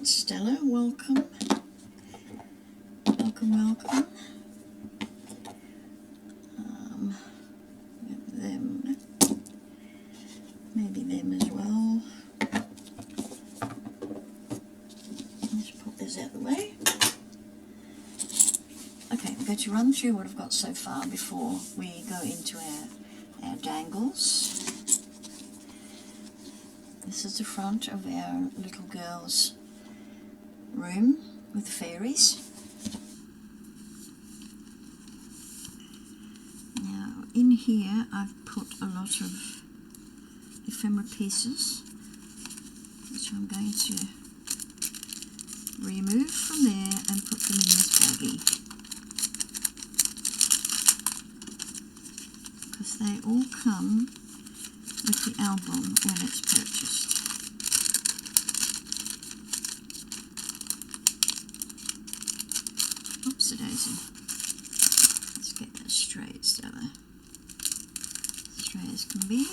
it's Stella. Welcome. Welcome. Them. Maybe them as well. Let's put this out of the way. Okay, I'm going to run through what I've got so far before we go into our dangles. This is the front of our little girl's room with fairies. Now in here I've put a lot of ephemera pieces, which I'm going to remove from there and put them in this baggie, because they all come with the album when it's purchased. Oops, a daisy. Let's get that straight, Stella. Straight as can be.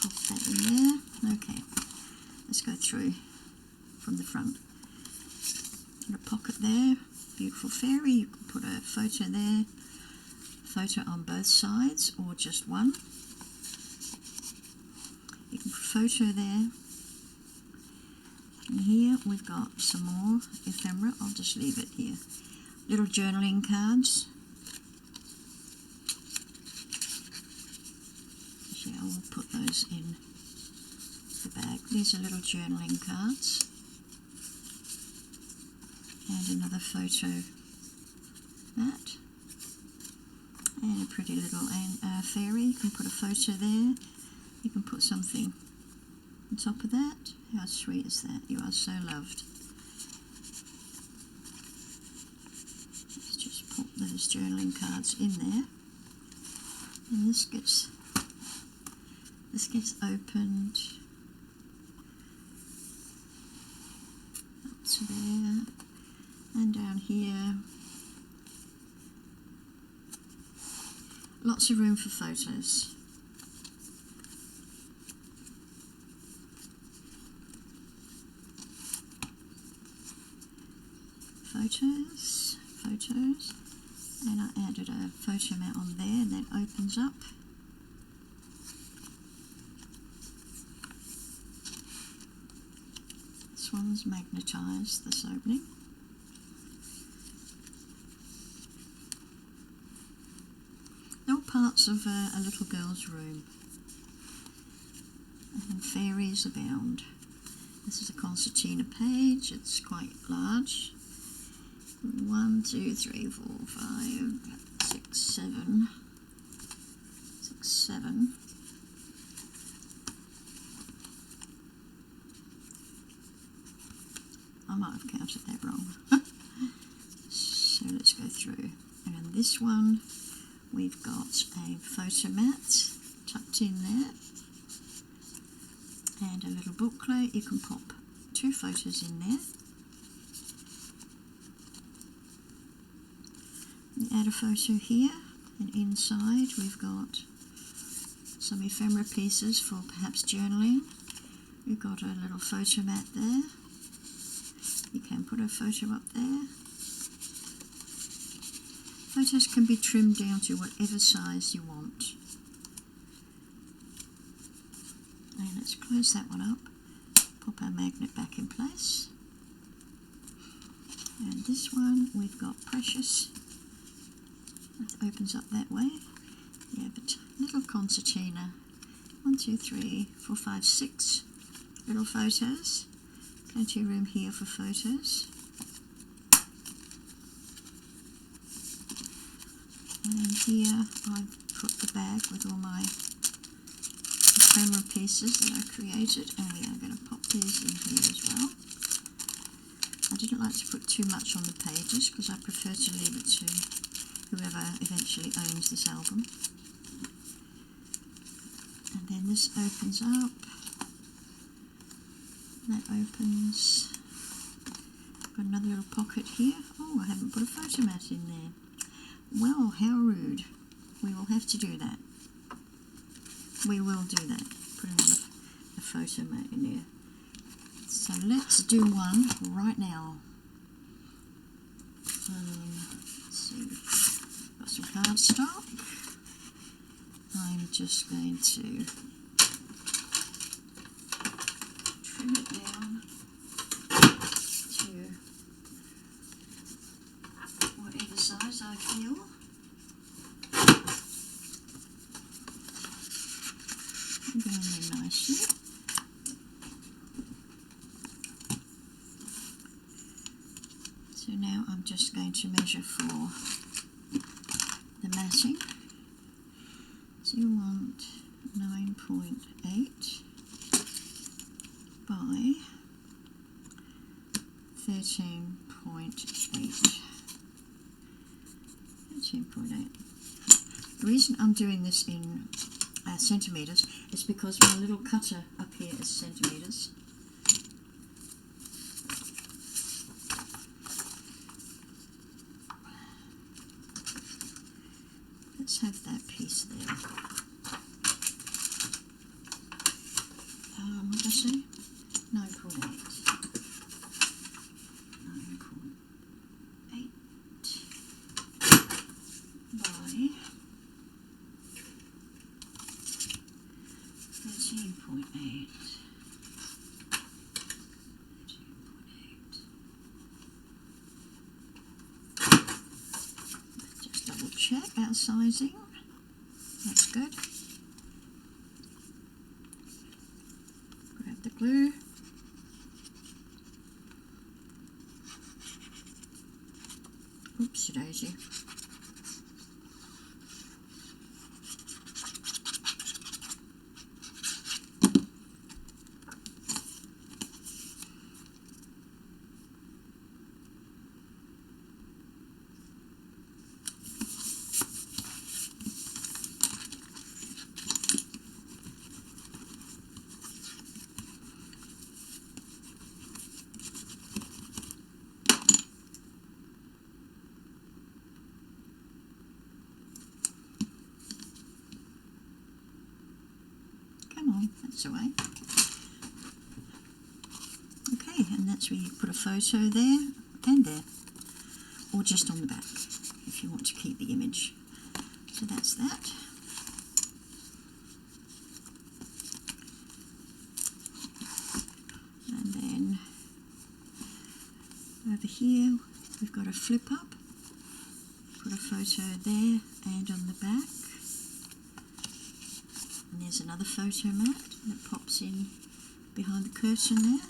Pop that in there. Okay, let's go through from the front. Got a pocket there, beautiful fairy. You can put a photo there, photo on both sides or just one. You can put a photo there. And here we've got some more ephemera. I'll just leave it here. Little journaling cards. Actually, I will put those in the bag. These are little journaling cards. And another photo mat. And a pretty little fairy. You can put a photo there. You can put something on top of that. How sweet is that? You are so loved. Let's just put those journaling cards in there. And this gets opened up to there and down here. Lots of room for photos. Photos, and I added a photo mat on there, and that opens up. This one's magnetised, this opening. All parts of a little girl's room, and fairies abound. This is a concertina page. It's quite large. 1, 2, 3, 4, 5, 6, 7. 6, 7. I might have counted that wrong. So let's go through. And in this one, we've got a photo mat tucked in there, and a little booklet. You can pop 2 photos in there. You add a photo here, and inside we've got some ephemera pieces for perhaps journaling. We've got a little photo mat there. You can put a photo up there. Photos can be trimmed down to whatever size you want. And let's close that one up. Pop our magnet back in place. And this one we've got Precious. It opens up that way. You have a little concertina. 1, 2, 3, 4, 5, 6 little photos. Plenty of room here for photos. And here I've put the bag with all my ephemera pieces that I created, and we are going to pop these in here as well. I didn't like to put too much on the pages because I prefer to leave it to whoever eventually owns this album. And then this opens up. That opens. Got another little pocket here. Oh, I haven't put a photo mat in there. Well, how rude. We will have to do that. We will do that. Put another photo mat in there. It's So let's do one right now. Let's see, got some cardstock. I'm just going to trim it down to whatever size I feel. Go in there nicely. So now I'm just going to measure for the matting. So you want 9.8 by 13.8. 13.8. The reason I'm doing this in centimetres is because my little cutter up here is centimetres. Let's have that piece there. What did I say? 9.8. 9.8 by 13.8. 13.8. Just double check our sizing. That's good. Grab the glue. Oopsie daisy. Come on, that's the way. Okay, and that's where you put a photo there and there, or just on the back if you want to keep the image. So that's that. And then over here we've got a flip up. Put a photo there and on the back. And there's another photo mat that pops in behind the curtain there.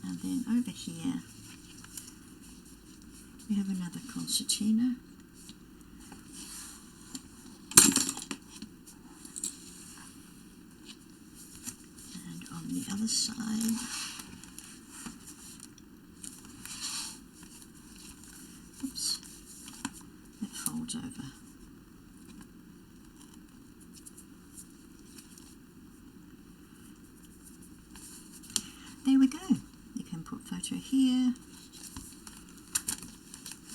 And then over here we have another concertina. And on the other side oops, that folds over. There we go. You can put photo here.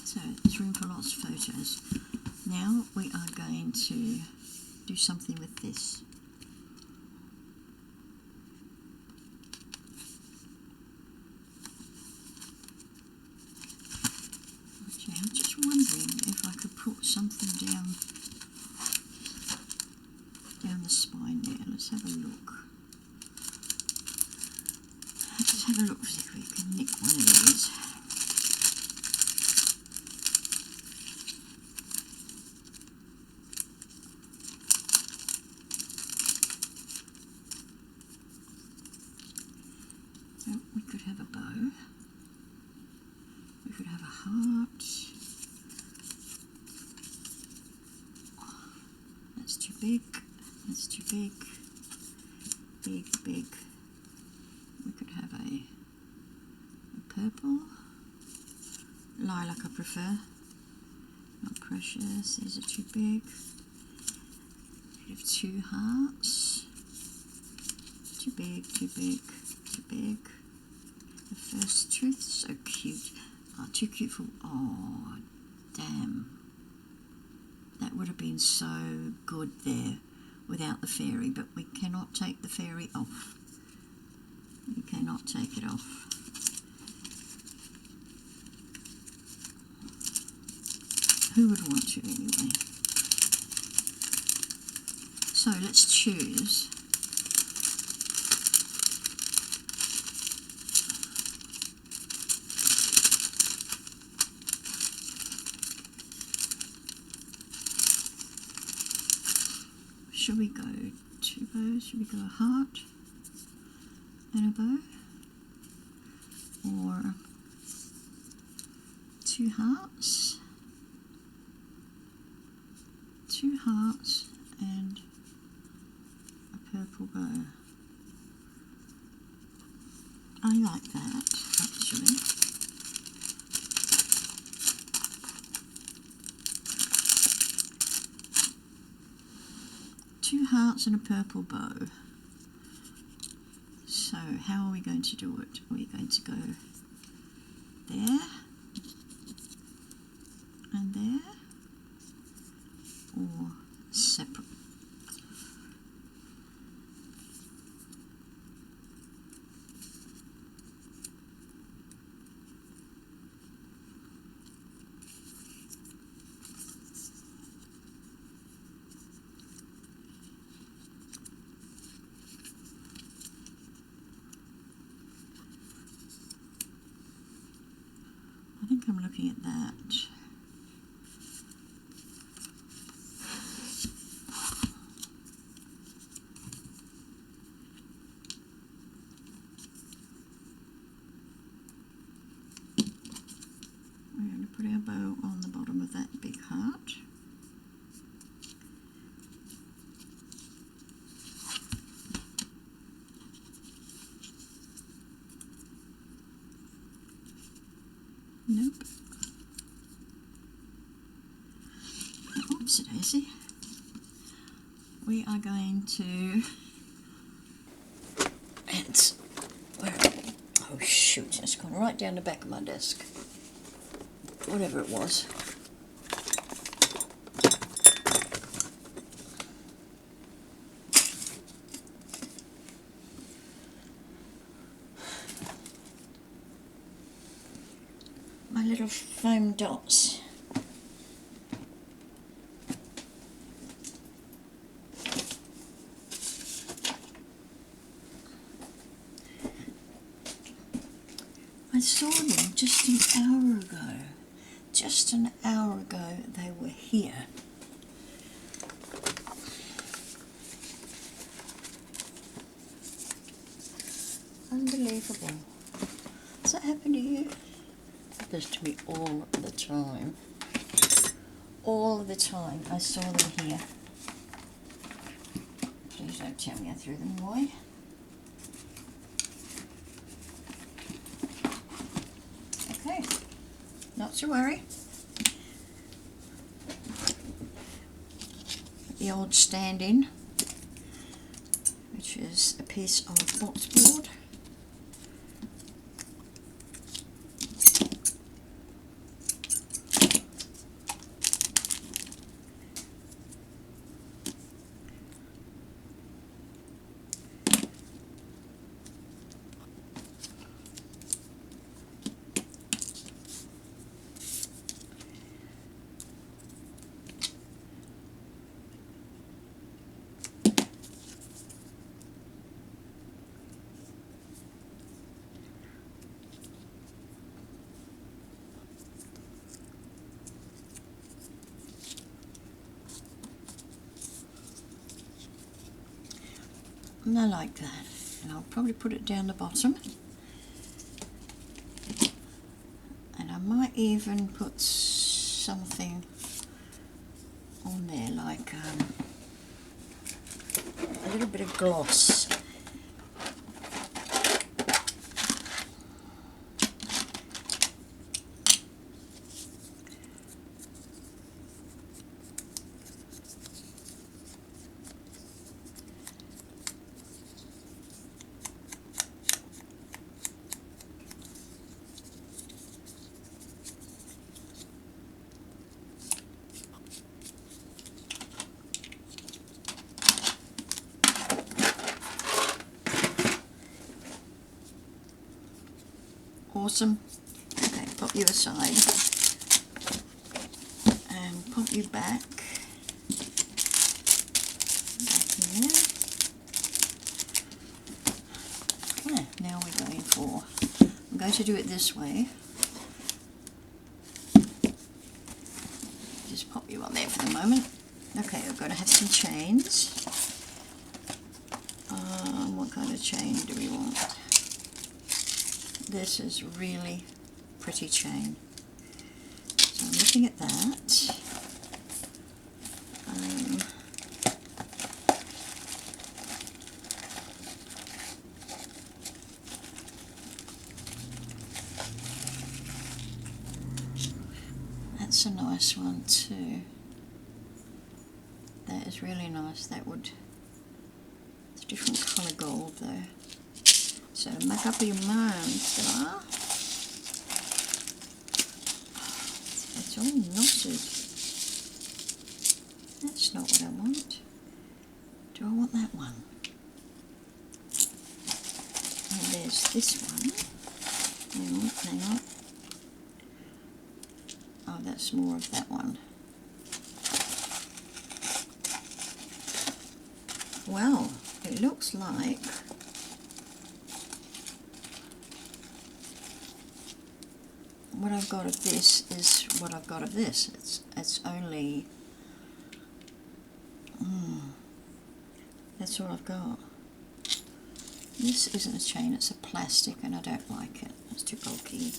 So there's room for lots of photos. Now we are going to do something with this. Okay, I'm just wondering if I could put something down the spine there. Let's have a look. Let's have a look, see if we can nick one of these. So we could have a bow. We could have a heart. That's too big. That's too big. Big, big. We could have a purple. Lilac I prefer. Not precious. These are too big. We have two hearts. Too big, too big, too big. The first truth, so cute. Oh, too cute for, oh, damn. That would have been so good there. without the fairy, but we cannot take the fairy off. You cannot take it off. Who would want to anyway? So let's choose should we go 2 bows? Should we go a heart and a bow? Or 2 hearts? 2 hearts and a purple bow. I like that actually. Two hearts and a purple bow. So how are we going to do it? Are we going to go there and there, or separate? I think I'm looking at that. We're going to put our bow on the bottom of that big heart. Nope. Oopsie daisy. We are going to, and where, oh shoot, it's gone right down the back of my desk. Whatever it was. My little foam dots. I saw them just an hour ago. Just an hour ago they were here. Unbelievable. Does that happen to you? It happens to me all the time. All the time. I saw them here. Please don't tell me I threw them away. Okay, not to worry. The old stand-in, which is a piece of boxboard. And I like that, and I'll probably put it down the bottom, and I might even put something on there like a little bit of gloss. bottom. Okay, pop you aside and pop you back here. Okay, now we're going for, I'm going to do it this way. Just pop you on there for the moment. Okay, I've got to have some chains. What kind of chain do we want? This is really pretty chain. So I'm looking at that. That's a nice one too. That is really nice. That would, it's a different colour gold though. So make up your mind, sir. It's all knotted. That's not what I want. Do I want that one? And there's this one. Hang on, hang on. Oh, that's more of that one. Well, it looks like what I've got of this is what I've got of this. It's only that's all I've got. This isn't a chain, it's a plastic, and I don't like it. It's too bulky.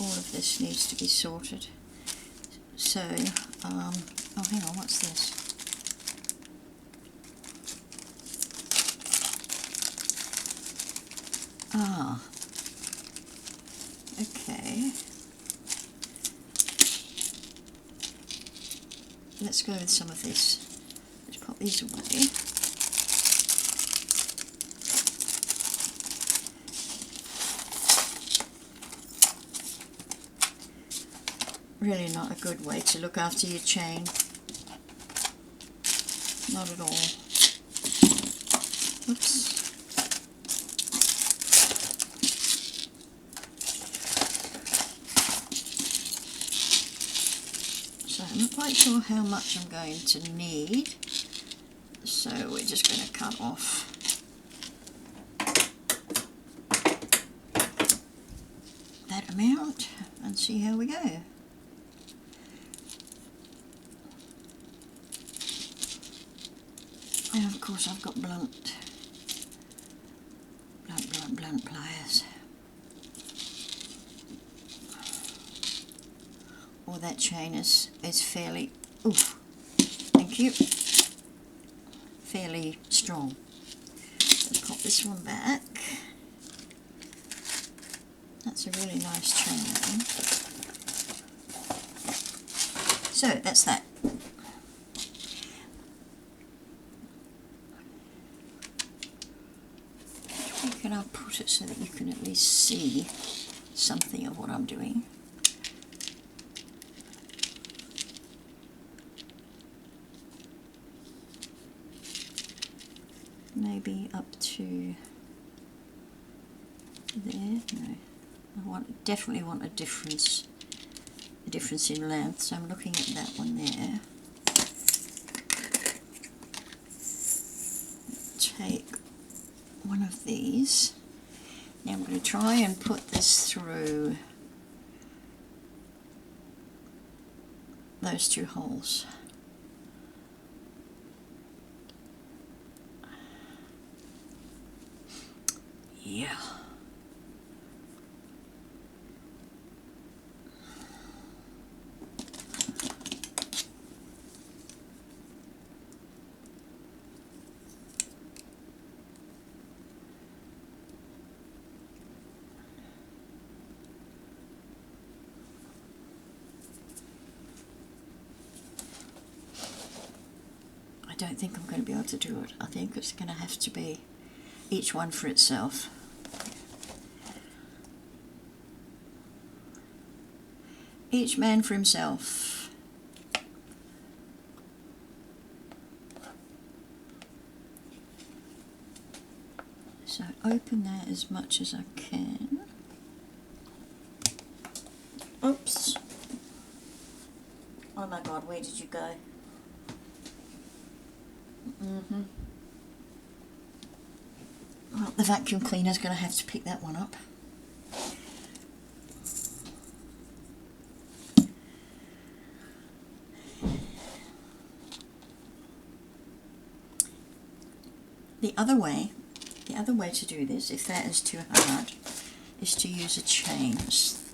All of this needs to be sorted. So, oh hang on, what's this? Ah, okay. Let's go with some of this. Let's pop these away. Really not a good way to look after your chain. Not at all. Oops. So I'm not quite sure how much I'm going to need. So we're just going to cut off that amount and see how we go. And of course I've got blunt pliers. Or that chain is fairly, oof, thank you, fairly strong. Let's pop this one back. That's a really nice chain, that one. So that's that. Where can I put it so that you can at least see something of what I'm doing? Maybe up to there. No, definitely want a difference in length. So I'm looking at that one there. Take one of these. Now I'm going to try and put this through those two holes. Yeah. I don't think I'm going to be able to do it. I think it's going to have to be each one for itself. Each man for himself. open that as much as I can. Oops. Oh my God, where did you go? Well, the vacuum cleaner's going to have to pick that one up. The other way to do this, if that is too hard, is to use a chain,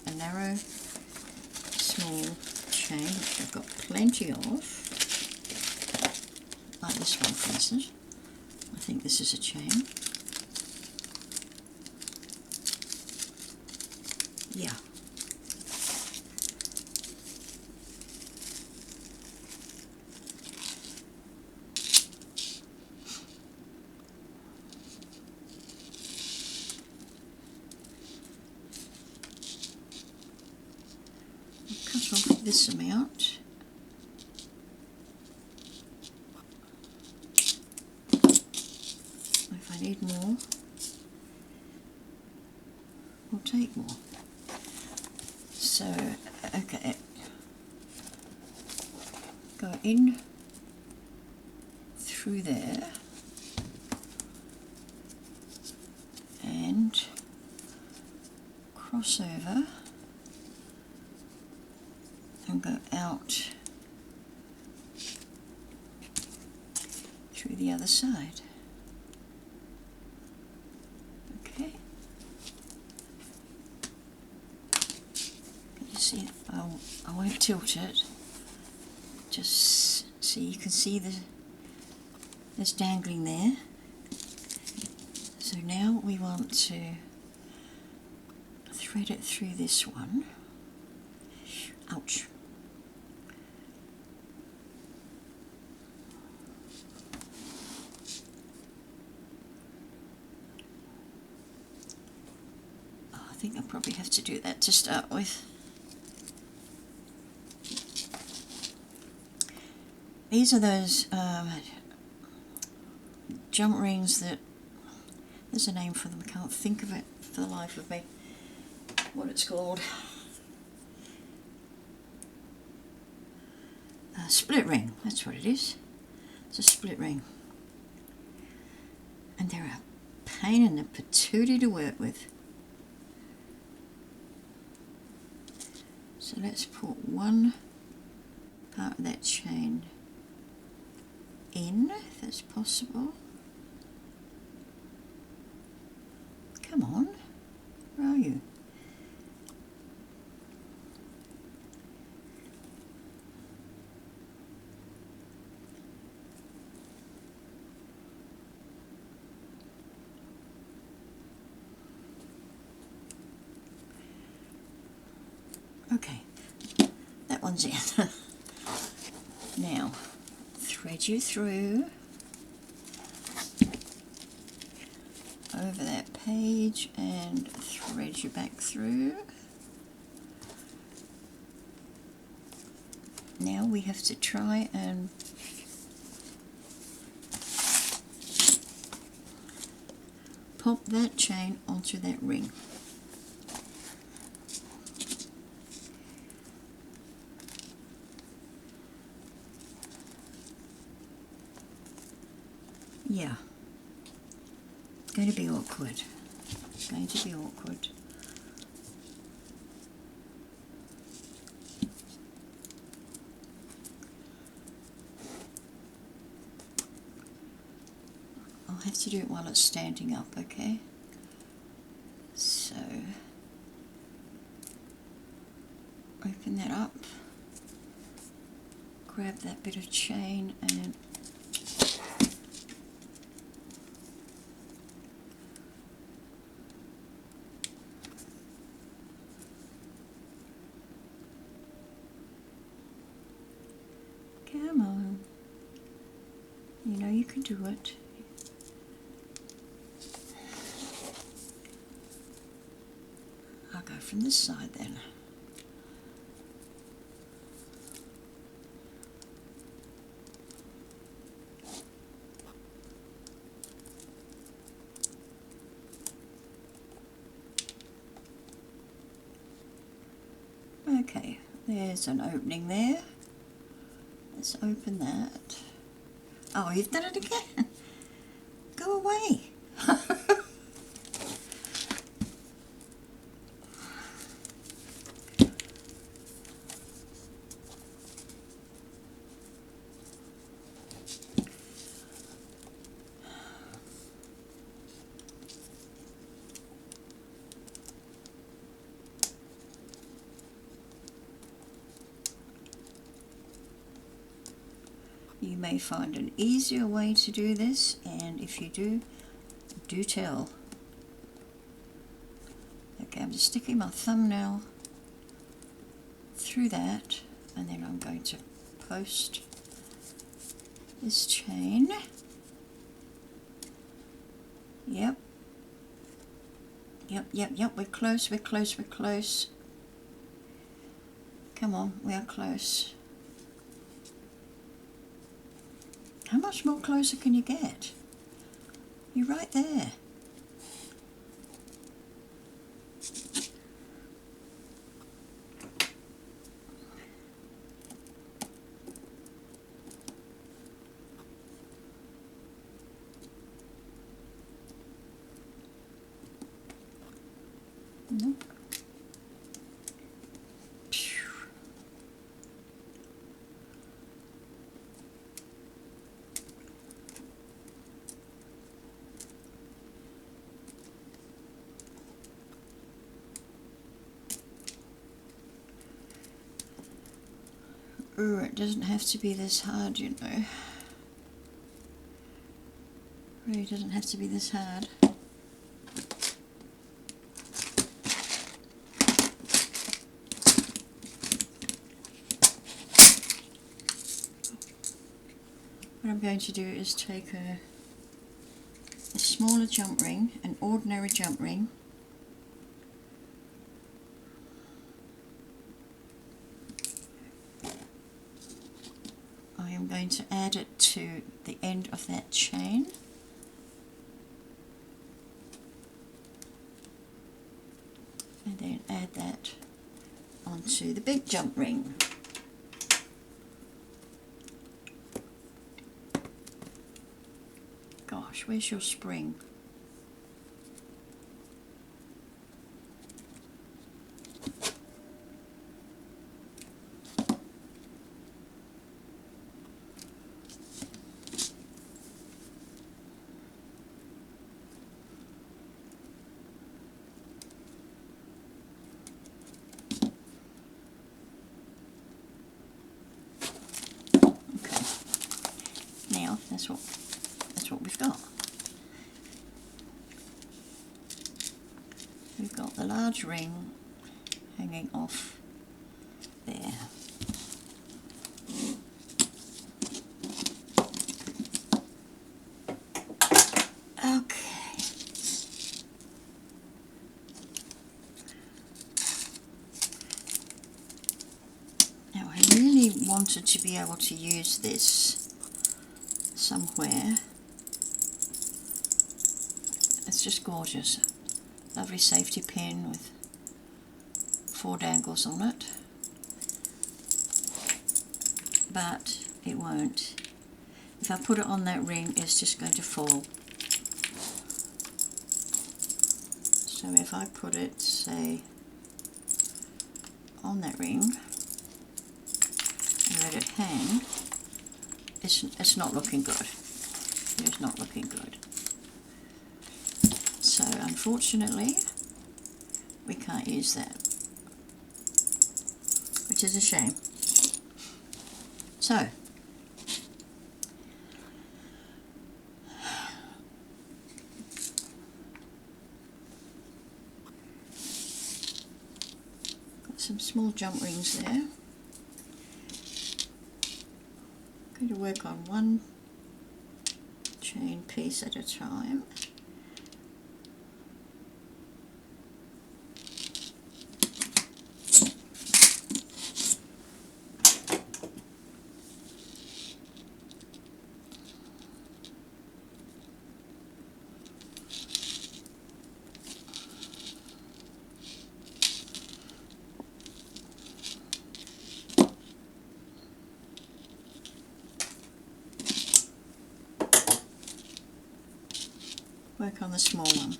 a narrow, small chain, which I've got plenty of, like this one for instance. I think this is a chain. Yeah. Cut off this amount. If I need more, we'll take more. So, okay, go in through there and cross over and go out through the other side. Okay. Can you see? I won't tilt it. Just so you can see there's dangling there. So now we want to thread it through this one. Ouch. Oh, I think I probably have to do that to start with. These are those jump rings that, there's a name for them, I can't think of it for the life of me, what it's called. Split ring, that's what it is. It's a split ring. And they're a pain in the patootie to work with. So let's put one part of that chain in, if that's possible. Come on, where are you? Okay, that one's in. Now, thread you through over that page and thread you back through. Now we have to try and pop that chain onto that ring. Yeah, it's going to be awkward. It's going to be awkward. I'll have to do it while it's standing up, okay? So, open that up, grab that bit of chain and come on, you know you can do it. I'll go from this side then. Okay, there's an opening there. Let's open that. Oh, you've done it again. Go away. You may find an easier way to do this, and if you do, do tell. Okay, I'm just sticking my thumbnail through that, and then I'm going to post this chain. Yep. Yep, we're close, we're close, we're close. Come on, we are close. How much more closer can you get? You're right there. Nope. It doesn't have to be this hard, you know. Really doesn't have to be this hard. What I'm going to do is take a smaller jump ring, an ordinary jump ring, I am going to add it to the end of that chain. And then add that onto the big jump ring. Gosh, where's your spring? Now that's what we've got. We've got the large ring hanging off there. Okay. Now I really wanted to be able to use this somewhere. It's just gorgeous. Lovely safety pin with 4 dangles on it. But it won't. If I put it on that ring, it's just going to fall. So if I put it, say, on that ring and let it hang, it's not looking good. It is not looking good. So unfortunately, we can't use that, which is a shame. So got some small jump rings there. I'm going to work on one chain piece at a time. work on the small one.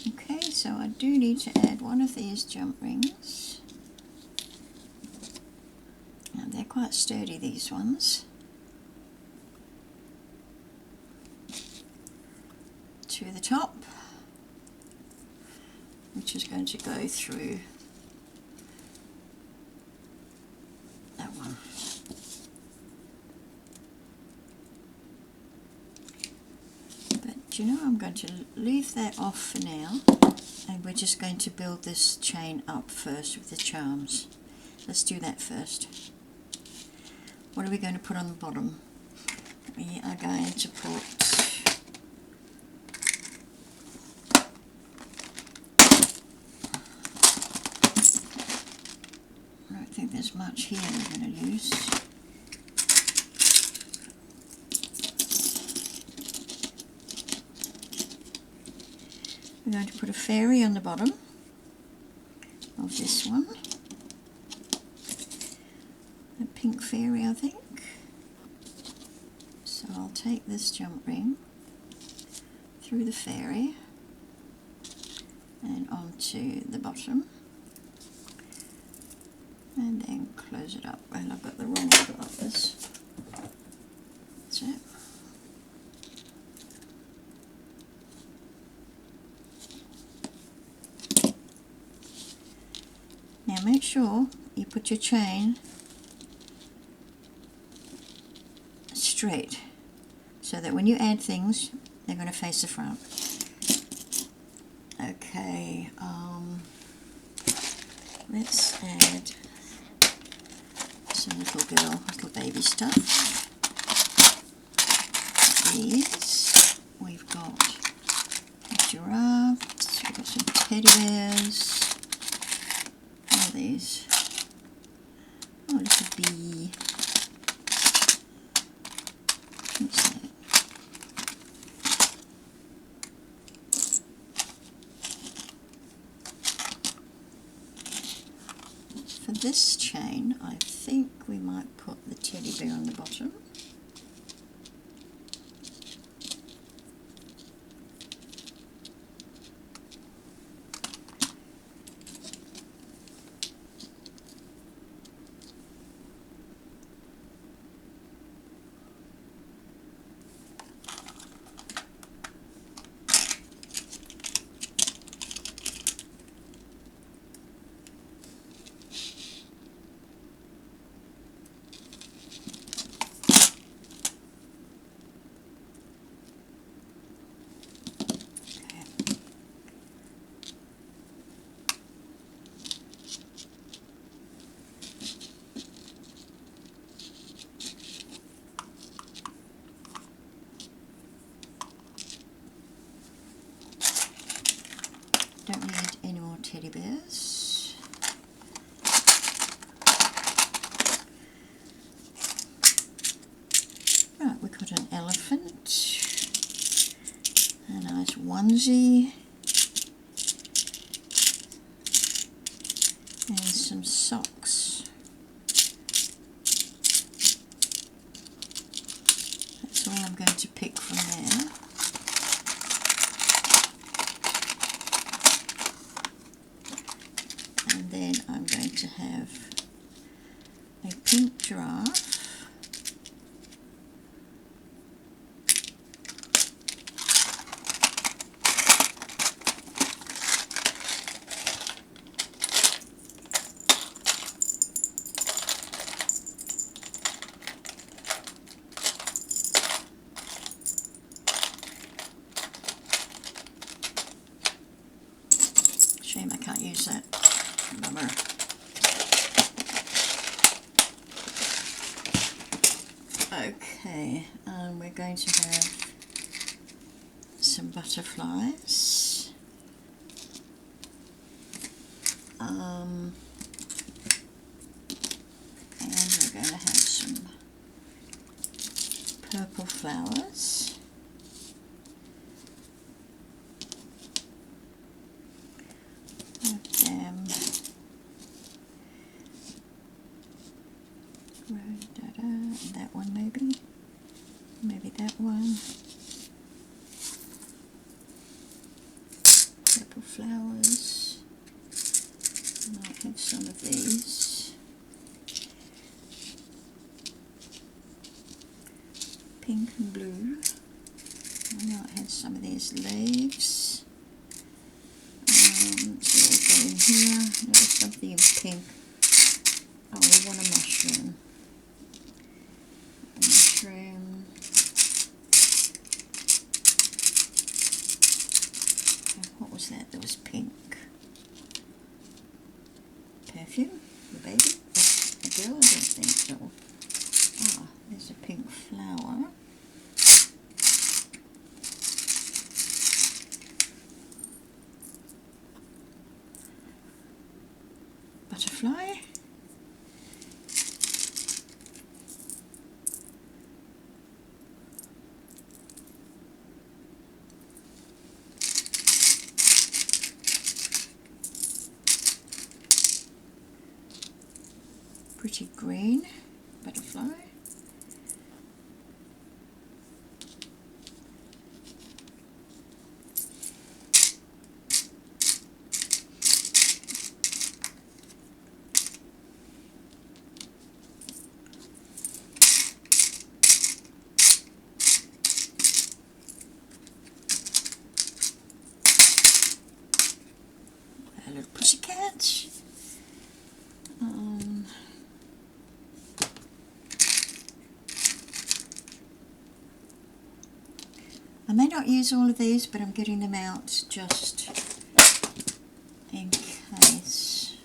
Okay, so I do need to add one of these jump rings. Now they're quite sturdy, these ones. To the top, which is going to go through that one. But you know, I'm going to leave that off for now, and we're just going to build this chain up first with the charms. Let's do that first. What are we going to put on the bottom? We are going to put I don't think there's much here we're going to use. We're going to put a fairy on the bottom of this one. A pink fairy, I think. So I'll take this jump ring through the fairy and onto the bottom. And then close it up. Well, I've got the wrong angle up this. That's it. Now make sure you put your chain straight, so that when you add things, they're going to face the front. Okay, let's add some little baby stuff. These, we've got giraffes, we've got some teddy bears, all these. Oh, little bee. What's that? For this chain, I think we might put the teddy bear on the bottom. Don't need any more teddy bears. Right, we've got an elephant, a nice onesie, and some socks. That's all I'm going to pick from there. And then I'm going to have a pink giraffe, shame I can't use that. Bummer. Okay, we're going to have some butterflies. And we're going to have some purple flowers. Have them pink and blue. I know it had some of these leaves. So we'll go in here. There was something in pink. Oh, we want a mushroom. A mushroom. And what was that? There was pink. Perfume? The baby? A girl? I don't think so. Ah, there's a pink flower. Butterfly. Pretty green butterfly. A little pussycat. I may not use all of these, but I'm getting them out just in case.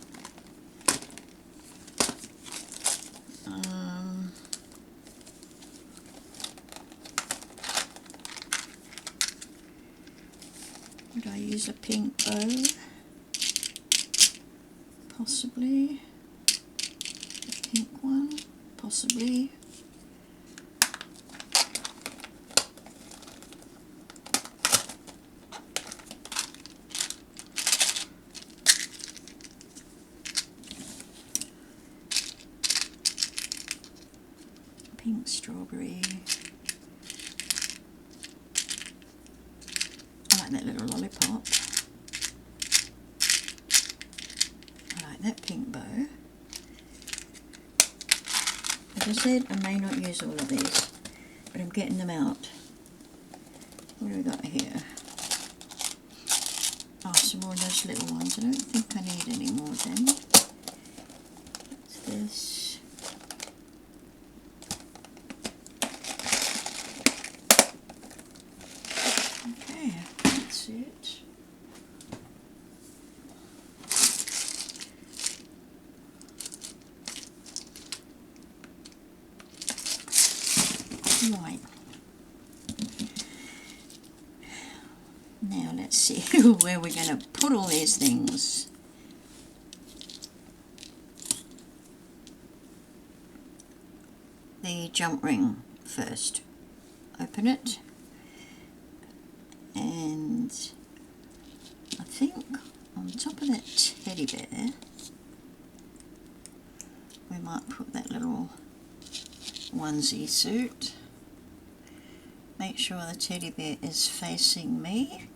Would I use a pink bow? Possibly. A pink one? Possibly. Pink strawberry. I like that little lollipop. I like that pink bow. As I said, I may not use all of these, but I'm getting them out. What do we got here? Oh, some more of those little ones. I don't think I need any more then. What's this? Okay, that's it. Right. Now let's see where we're going to put all these things. The jump ring first. Open it. And I think on top of that teddy bear we might put that little onesie suit. Make sure the teddy bear is facing me.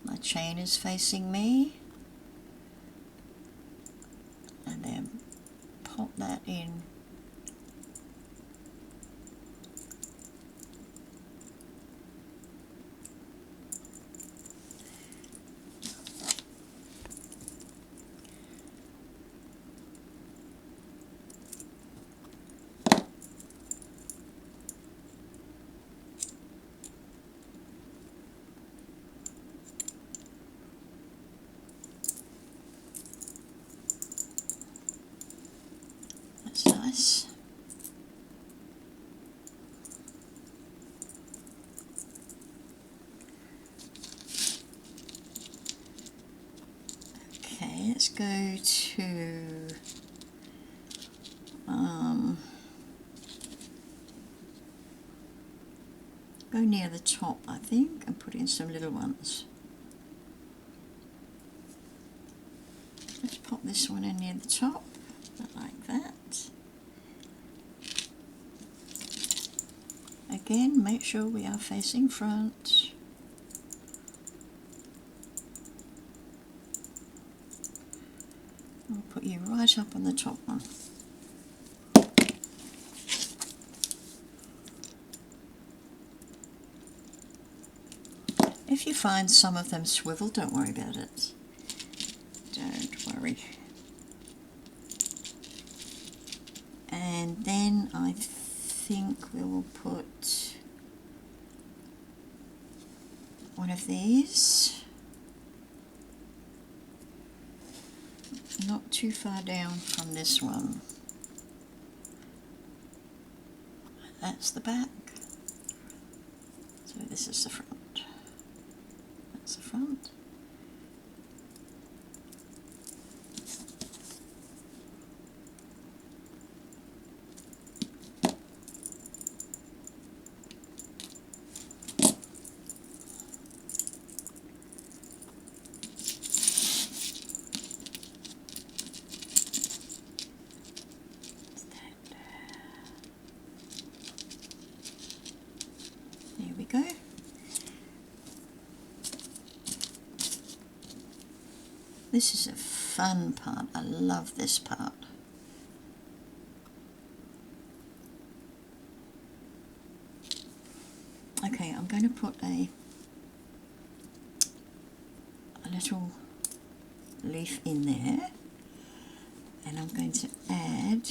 My chain is facing me. And then pop that in. That's nice. Okay, let's go to go near the top, I think, and put in some little ones. Let's pop this one in near the top, like that. Again, make sure we are facing front. I'll put you right up on the top one. If you find some of them swivel, don't worry about it. Don't worry. And then I think we will put one of these, not too far down from this one. That's the back. So this is the front. That's the front. There we go. This is a fun part. I love this part. Okay, I'm going to put a little leaf in there, and I'm going to add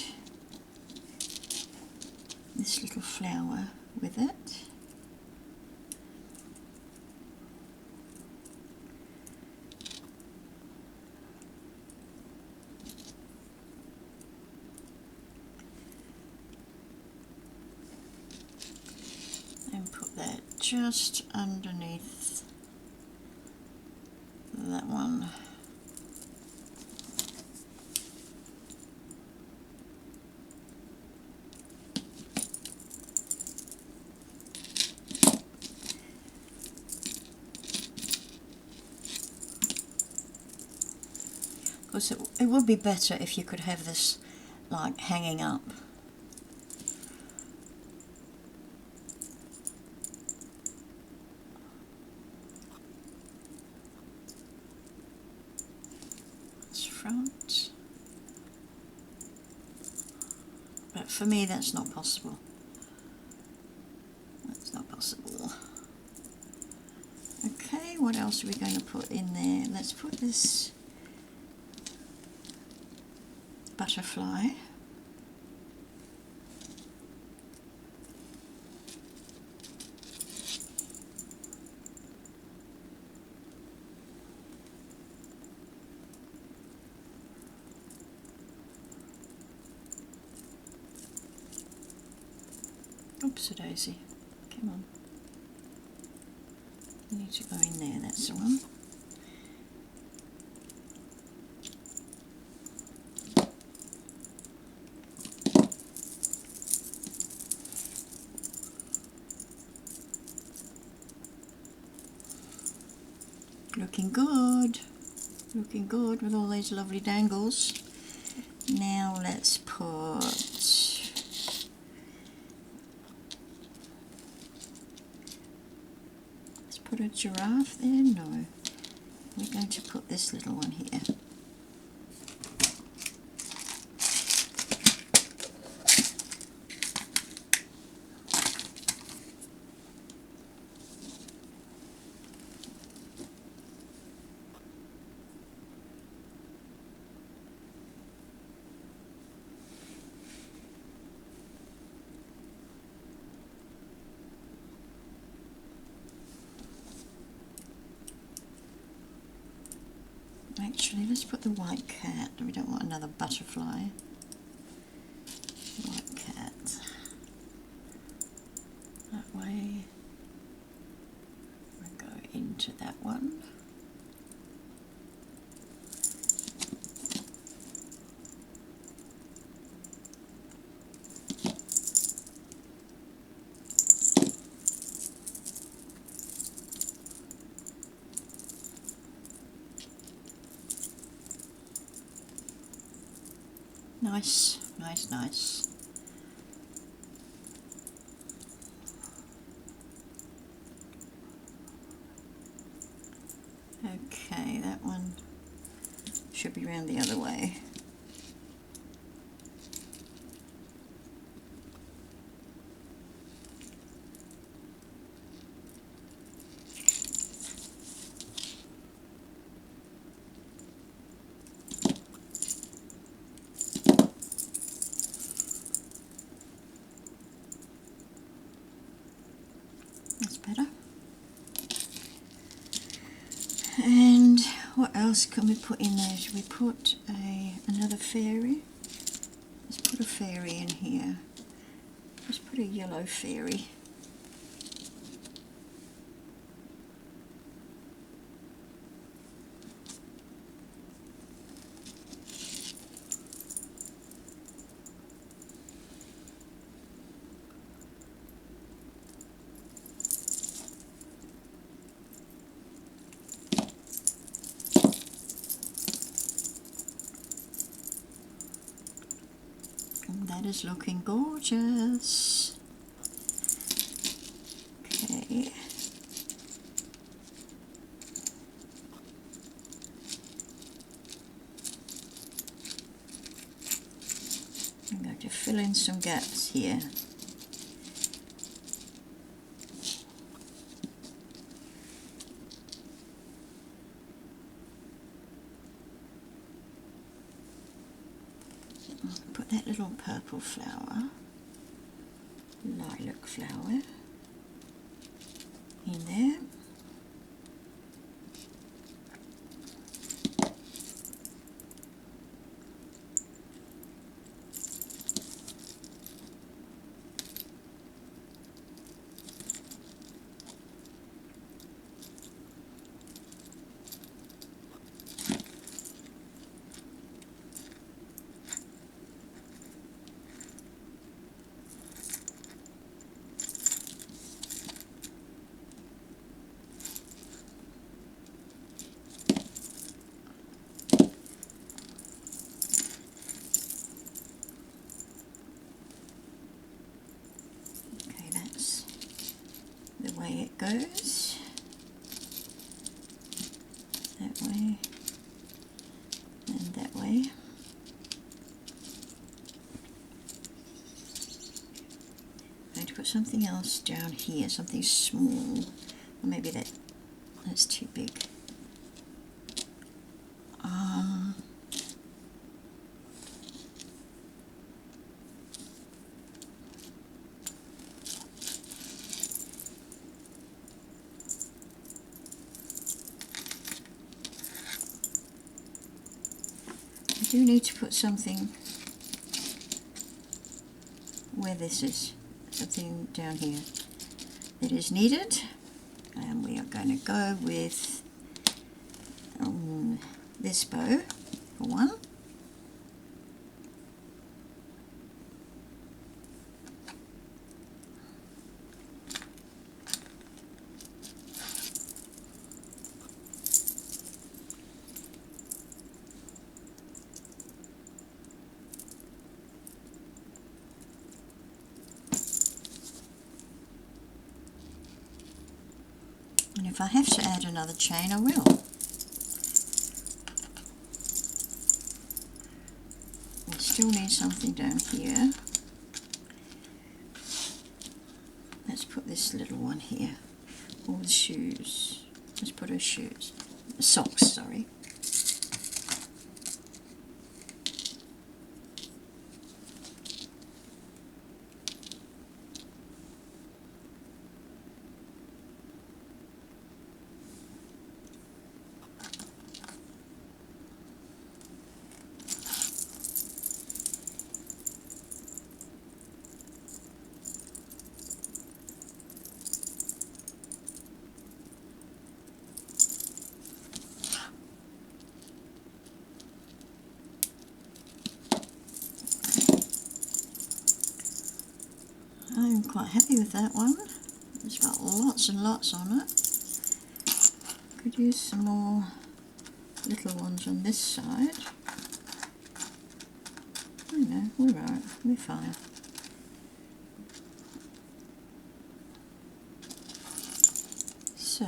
this little flower with it. And put that just underneath that one. Of course, it would be better if you could have this like hanging up. Front, but for me that's not possible. That's not possible. Okay, what else are we going to put in there? Let's put this butterfly. Oops, a daisy. Come on. You need to go in there, that's the one. Looking good. Looking good with all these lovely dangles. Now let's put a giraffe there? No. We're going to put this little one here. Actually, let's put the white cat. We don't want another butterfly. White cat. That way. We'll go into that one. Nice, nice, nice. Okay, that one should be round the other way. That's better. And what else can we put in there? Should we put another fairy? Let's put a fairy in here. Let's put a yellow fairy. That is looking gorgeous. Okay. I'm going to fill in some gaps here. Put that little purple flower, lilac flower, in there. The way it goes, that way and that way. I'm going to put something else down here, something small, or maybe that's too big. I do need to put something where this is, something down here that is needed, and we are going to go with this bow for one. And if I have to add another chain, I will. I still need something down here. Let's put this little one here. All the shoes. Let's put her shoes. Socks, sorry. I'm quite happy with that one. It's got lots and lots on it. Could use some more little ones on this side. I know, we're alright, we're fine. So,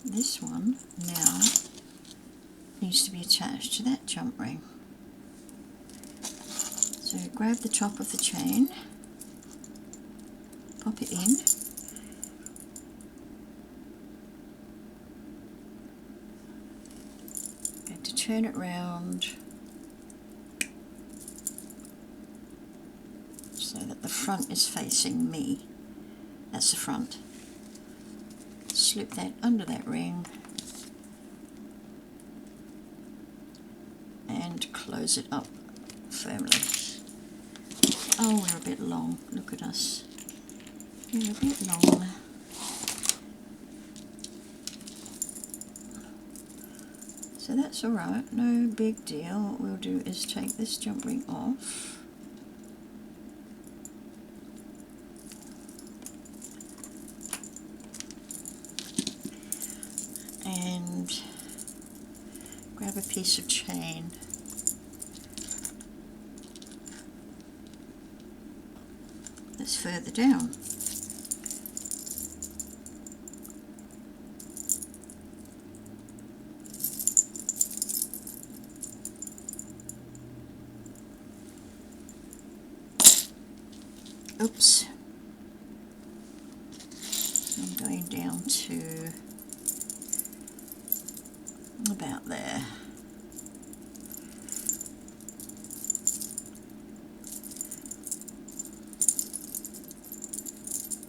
this one now needs to be attached to that jump ring. So grab the top of the chain, pop it in, going to turn it round so that the front is facing me. That's the front. Slip that under that ring and close it up firmly. Oh, we're a bit long. Look at us. We're a bit long. So that's alright, no big deal. What we'll do is take this jump ring off. And grab a piece of chain. That's further down. Oops. I'm going down to about there.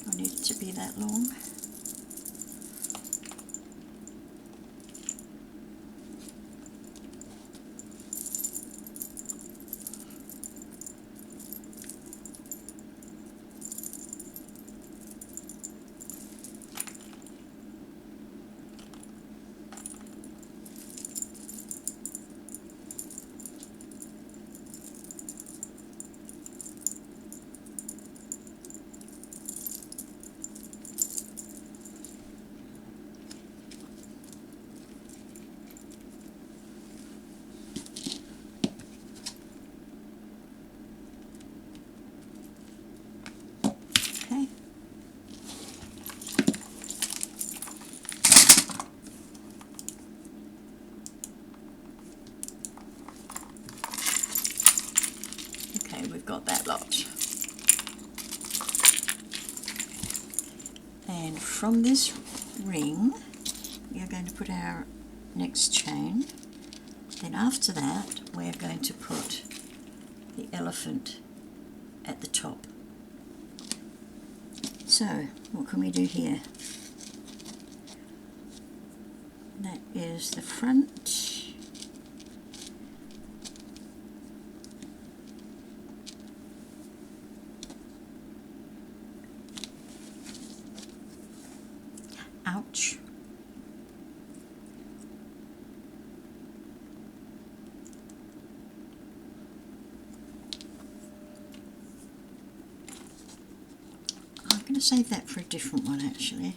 I need it to be that long. Okay. Okay, we've got that lot. And from this ring, we are going to put our next chain. Then after that, we're going to put the elephant at the top. So, what can we do here? That is the front. Ouch. I'm going to save that for a different one actually.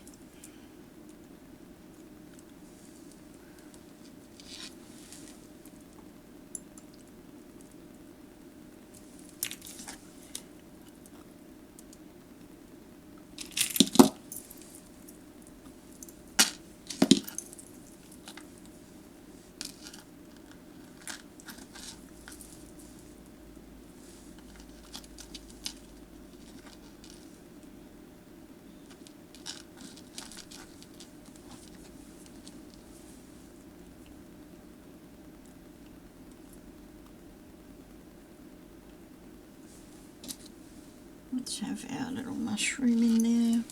Let's have our little mushroom in there.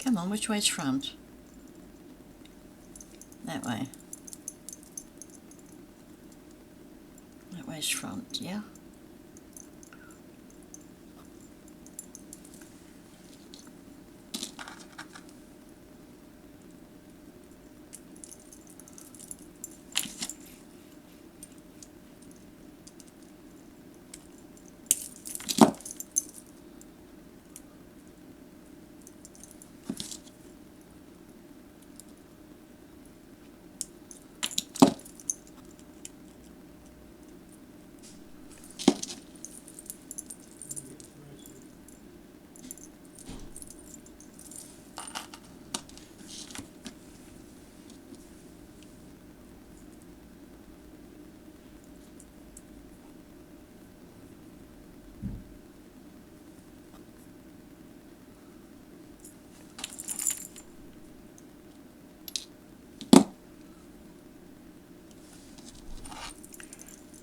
Come on, which way's front? That way. That way's front, yeah?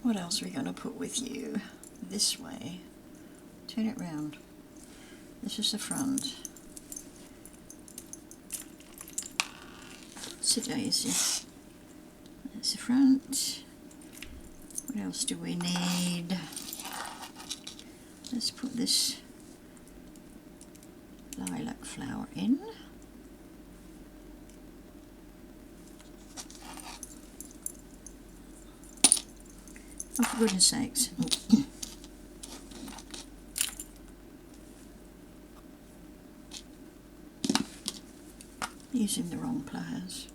What else are we going to put with you? This way. Turn it round. This is the front. It's a daisy. That's the front. What else do we need? Let's put this lilac flower in. Oh, for goodness sakes. Using the wrong pliers.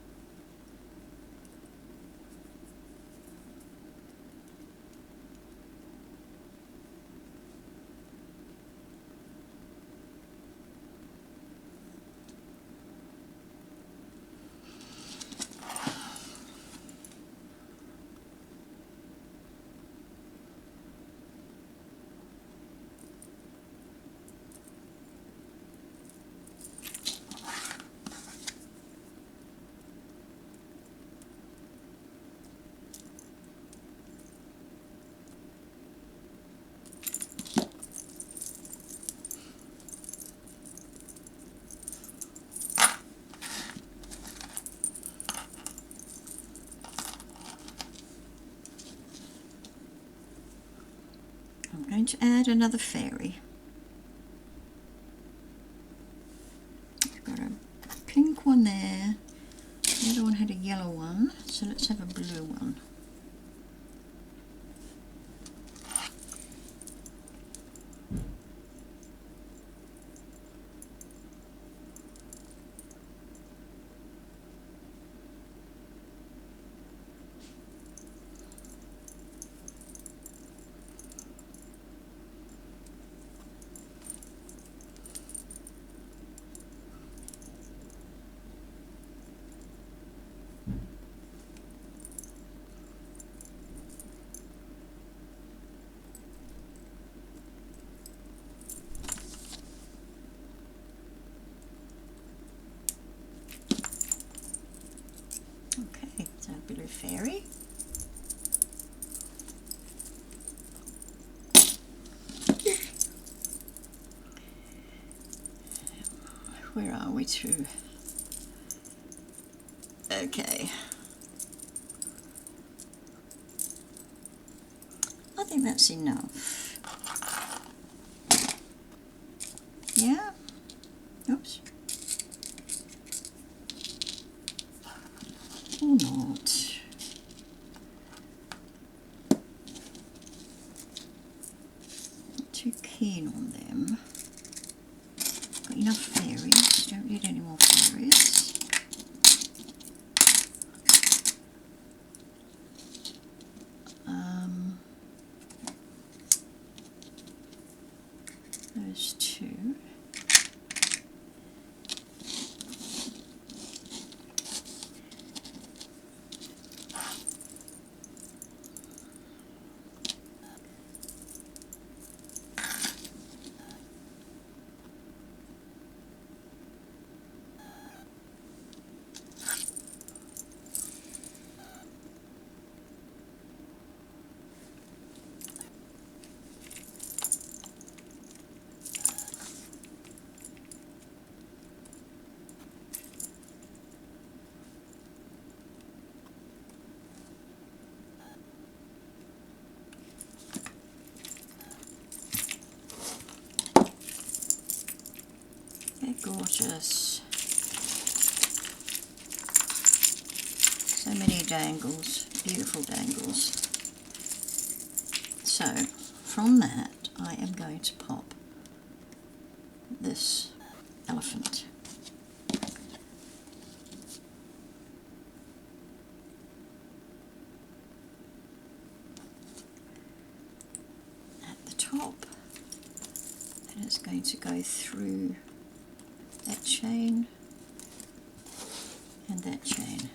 I'm going to add another fairy. We've got a pink one there, the other one had a yellow one, so let's have a blue one. Okay, so a blue fairy. Where are we to? Okay. I think that's enough. Yeah? Oops. Or not. Not too keen on them. Got enough fairies, don't need any more fairies. Those two. They're gorgeous. So many dangles, beautiful dangles. So from that I am going to pop this elephant. At the top, and it's going to go through that chain and that chain.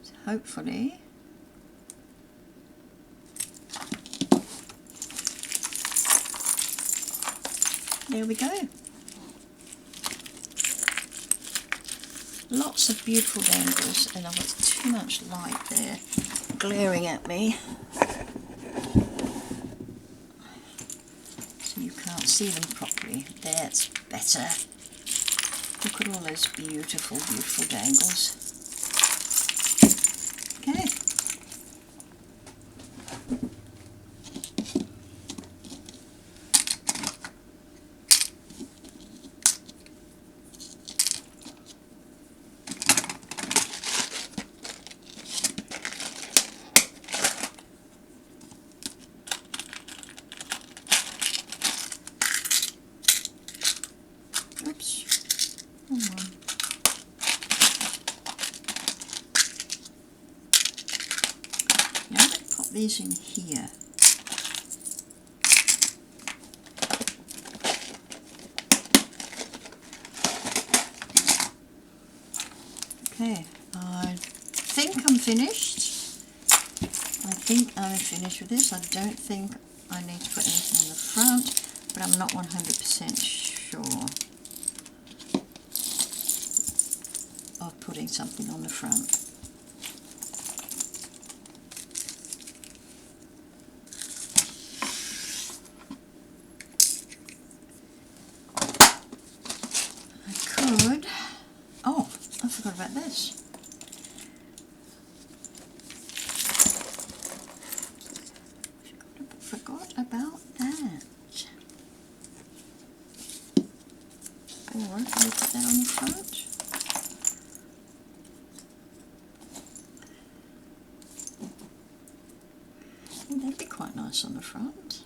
So hopefully there we go. Lots of beautiful dangles, and I've got too much light there glaring at me. you can't see them properly. That's better. Look at all those beautiful, beautiful dangles. Okay. Oops. Come on. Now I'm going to pop these in here. Okay, I think I'm finished. I think I'm finished with this. I don't think I need to put anything on the front, but I'm not 100% sure of putting something on the front. I could. Oh, I forgot about this. Forgot about that. Or can we put that on the front? I think that'd be quite nice on the front.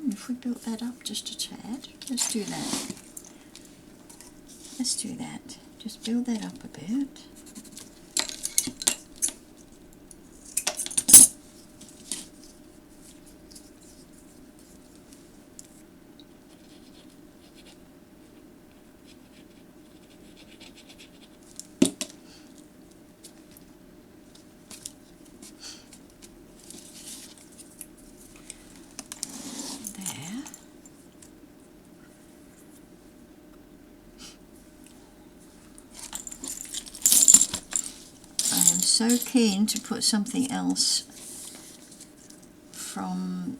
If we built that up just a tad, let's do that. Let's do that. Just build that up a bit. So keen to put something else from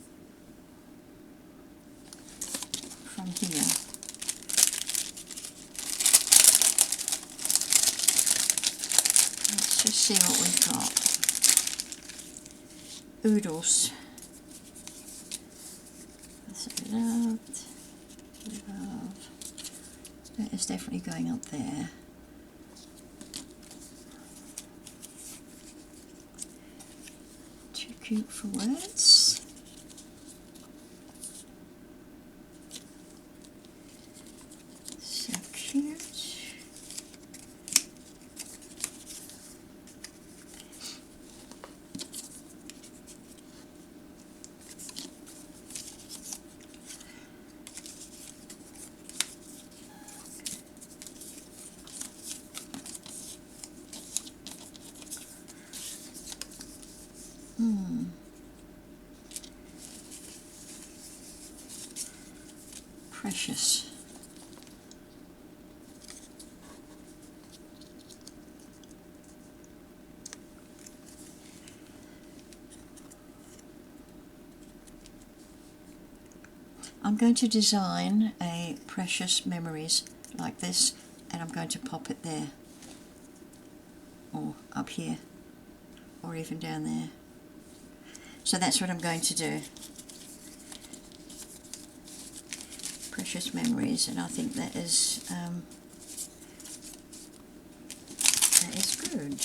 here. Let's just see what we've got. Oodles. That's loved. Love. That is definitely going up there. Cute for words. So cute. Precious. I'm going to design a precious memories like this, and I'm going to pop it there, or up here, or even down there. So that's what I'm going to do. Precious memories, and I think that is good.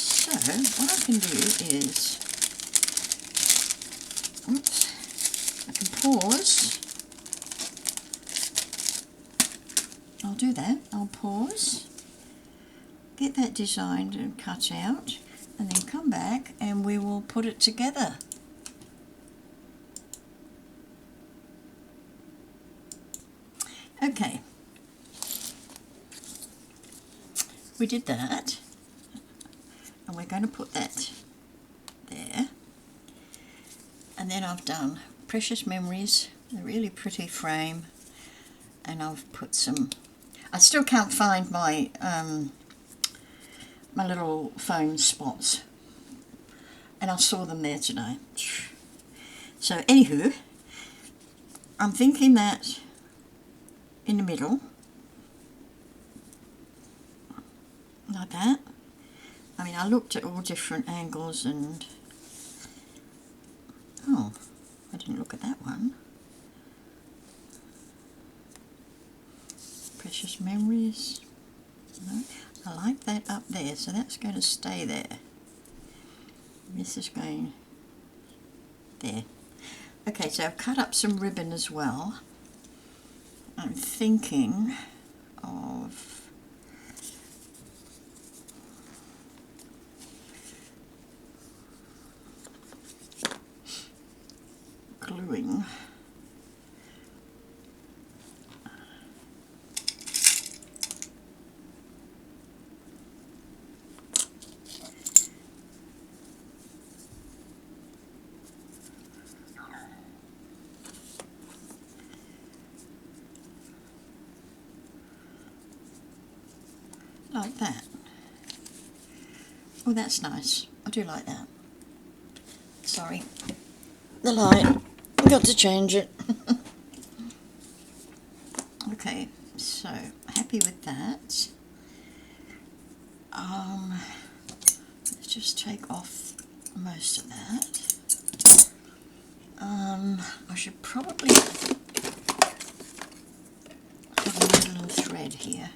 So what I can do is, oops, I can pause. I'll do that. I'll pause, get that designed and cut out, and then come back and we will put it together. Okay, we did that, and we're going to put that there. And then I've done Precious Memories, a really pretty frame, and I've put some, I still can't find my my little phone spots, and I saw them there today. So anywho, I'm thinking that in the middle, like that. I mean, I looked at all different angles and, oh, I didn't look at that one. Precious memories. No, I like that up there, so that's going to stay there. This is going there. Okay, so I've cut up some ribbon as well. I'm thinking of gluing like that. Oh, that's nice. I do like that. Sorry, the light. I've got to change it. Okay, so happy with that. Let's just take off most of that. I should probably have a needle and thread here.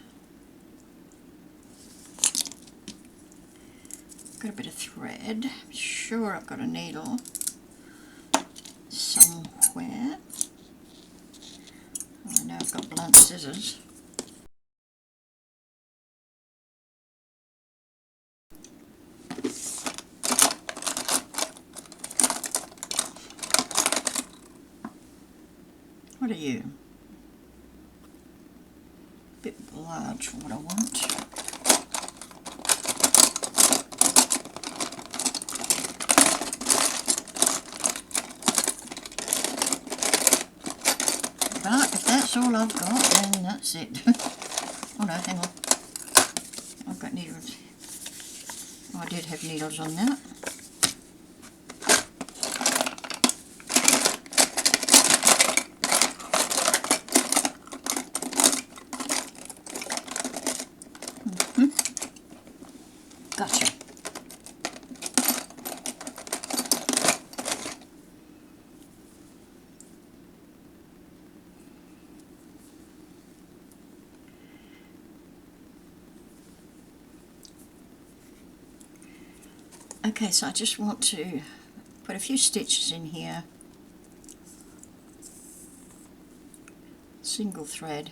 Got a bit of thread. Sure, I've got a needle somewhere. I know I've got blunt scissors. What are you? A bit large for what I want. But if that's all I've got, then that's it. Oh no, hang on. I've got needles. Oh, I did have needles on that. Gotcha. Okay, so I just want to put a few stitches in here. Single thread.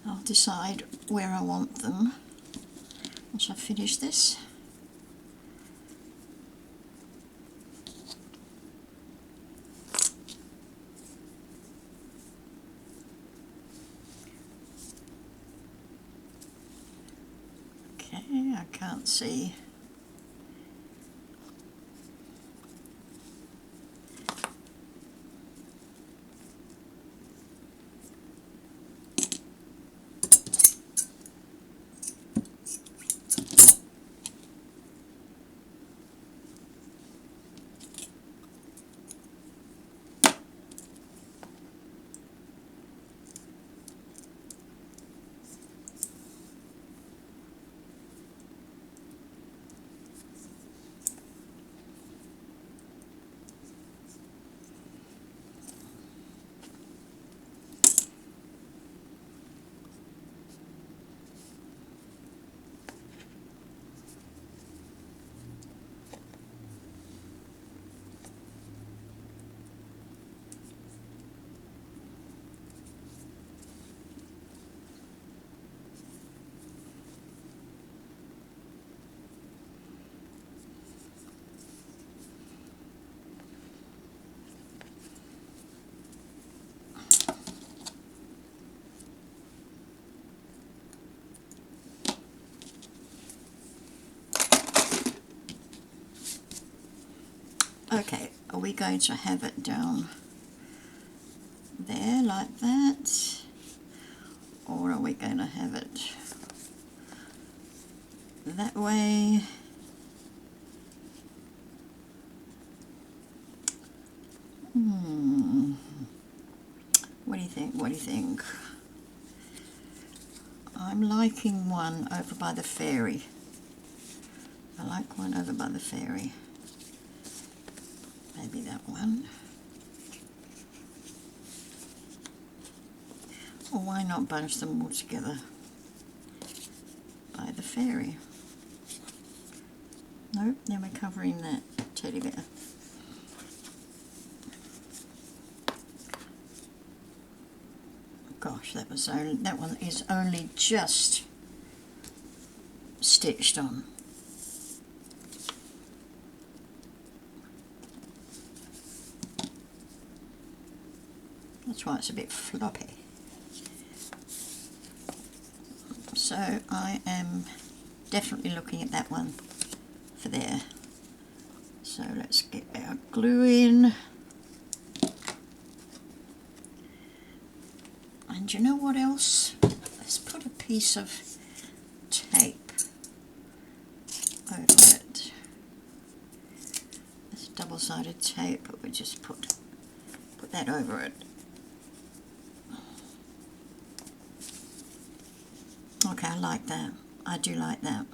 I'll decide where I want them once I finish this. Okay, I can't see. Okay, are we going to have it down there like that, or are we going to have it that way? What do you think? What do you think? I'm liking one over by the ferry. I like one over by the ferry. Maybe that one. Or why not bunch them all together by the ferry? Nope, then we're covering that teddy bear. Gosh, that one is only just stitched on. That's why it's a bit floppy. So I am definitely looking at that one for there. So let's get our glue in. And you know what else? Let's put a piece of tape over it. It's double-sided tape, but we just put that over it. Okay, I like that. I do like that.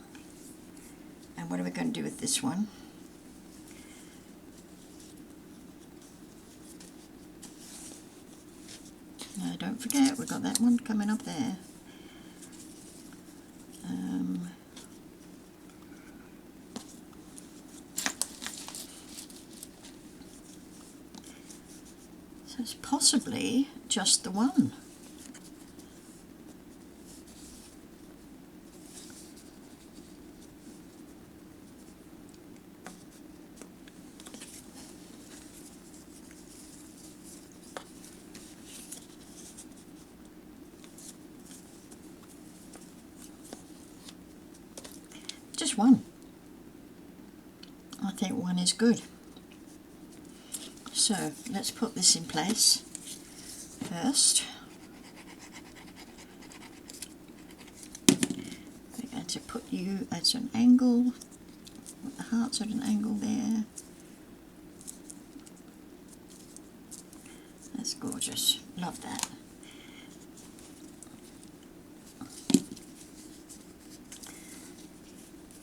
And what are we going to do with this one? No, don't forget, we've got that one coming up there. So it's possibly just the one. Just one. I think one is good. So let's put this in place first. We're going to put you at an angle, put the hearts at an angle there. That's gorgeous, love that.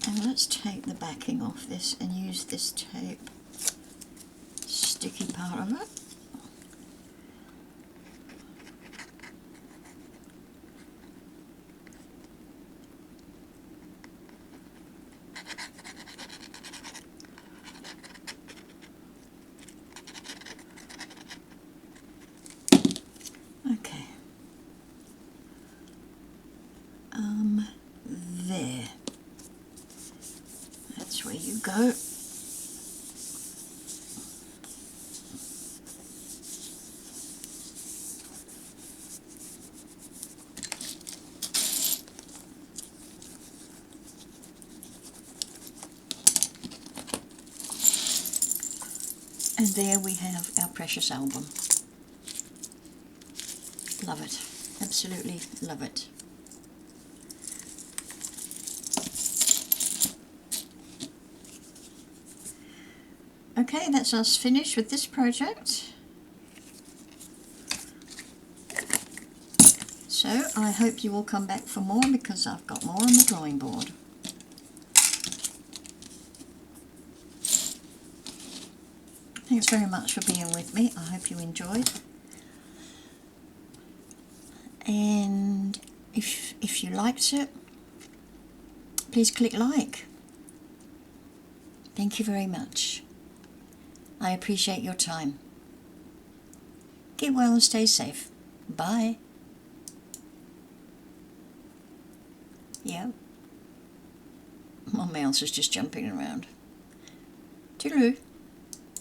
And let's take the backing off this and use this tape, sticky part of it. Okay. There. That's where you go. And there we have our precious album. Love it. Absolutely love it. Okay, that's us finished with this project. So I hope you will come back for more, because I've got more on the drawing board. Thanks very much for being with me. I hope you enjoyed. And if you liked it, please click like. Thank you very much. I appreciate your time. Get well and stay safe. Bye. Yeah. My mouse is just jumping around. Toodaloo.